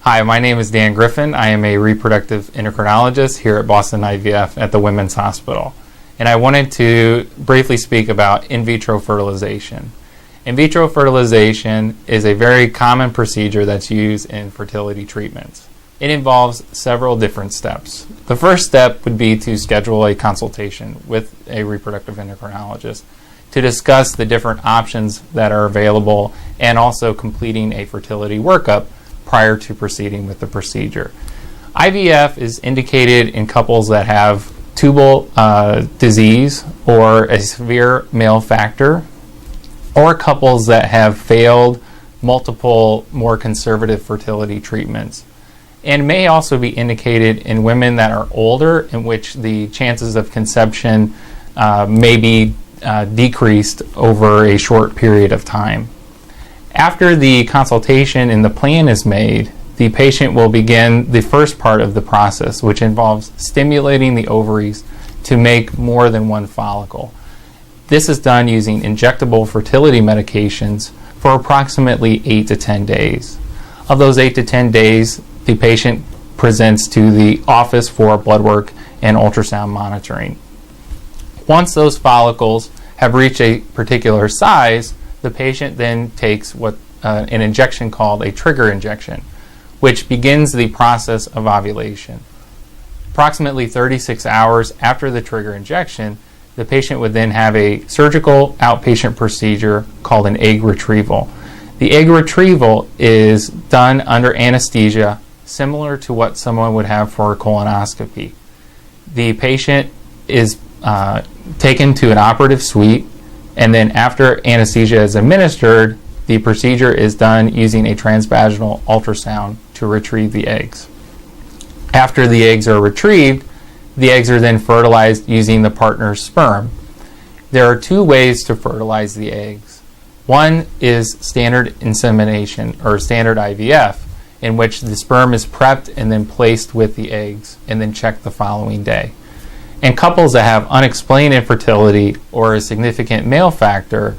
Hi, my name is Dan Griffin. I am a reproductive endocrinologist here at Boston IVF at the Women's Hospital. And I wanted to briefly speak about in vitro fertilization. In vitro fertilization is a very common procedure that's used in fertility treatments. It involves several different steps. The first step would be to schedule a consultation with a reproductive endocrinologist to discuss the different options that are available and also completing a fertility workup prior to proceeding with the procedure. IVF is indicated in couples that have tubal disease or a severe male factor, or couples that have failed multiple more conservative fertility treatments, and may also be indicated in women that are older, in which the chances of conception may be decreased over a short period of time. After the consultation and the plan is made, the patient will begin the first part of the process, which involves stimulating the ovaries to make more than one follicle. This is done using injectable fertility medications for approximately 8 to 10 days. Of those 8 to 10 days, the patient presents to the office for blood work and ultrasound monitoring. Once those follicles have reached a particular size, the patient then takes an injection called a trigger injection, which begins the process of ovulation. Approximately 36 hours after the trigger injection, the patient would then have a surgical outpatient procedure called an egg retrieval. The egg retrieval is done under anesthesia, similar to what someone would have for a colonoscopy. The patient is taken to an operative suite, and then after anesthesia is administered, the procedure is done using a transvaginal ultrasound to retrieve the eggs. After the eggs are retrieved, the eggs are then fertilized using the partner's sperm. There are two ways to fertilize the eggs. One is standard insemination or standard IVF, in which the sperm is prepped and then placed with the eggs and then checked the following day. In couples that have unexplained infertility or a significant male factor,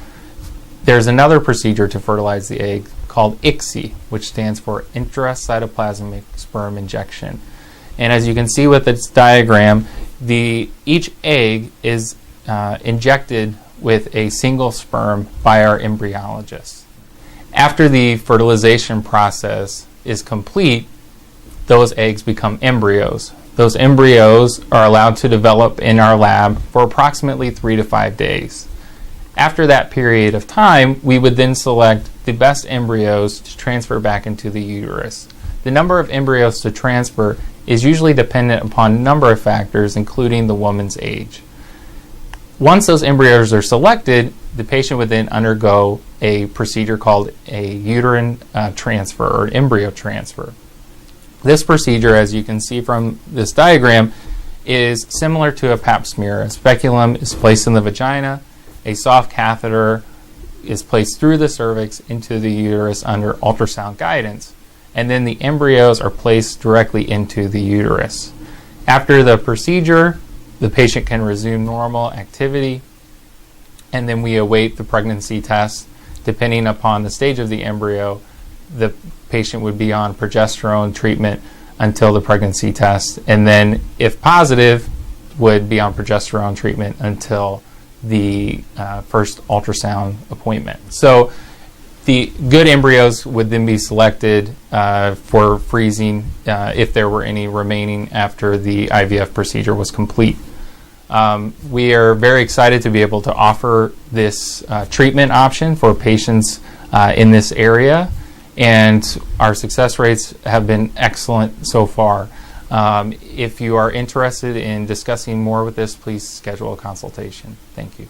there's another procedure to fertilize the egg called ICSI, which stands for intracytoplasmic sperm injection. And as you can see with this diagram, each egg is injected with a single sperm by our embryologist. After the fertilization process is complete, those eggs become embryos. Those embryos are allowed to develop in our lab for approximately 3 to 5 days. After that period of time, we would then select the best embryos to transfer back into the uterus. The number of embryos to transfer is usually dependent upon a number of factors, including the woman's age. Once those embryos are selected, the patient would then undergo a procedure called a uterine transfer or embryo transfer. This procedure, as you can see from this diagram, is similar to a pap smear. A speculum is placed in the vagina, a soft catheter is placed through the cervix into the uterus under ultrasound guidance, and then the embryos are placed directly into the uterus. After the procedure, the patient can resume normal activity, and then we await the pregnancy test. Depending upon the stage of the embryo, the patient would be on progesterone treatment until the pregnancy test, and then if positive, would be on progesterone treatment until the first ultrasound appointment. So the good embryos would then be selected for freezing if there were any remaining after the IVF procedure was complete. We are very excited to be able to offer this treatment option for patients in this area, and our success rates have been excellent so far. If you are interested in discussing more with this, please schedule a consultation. Thank you.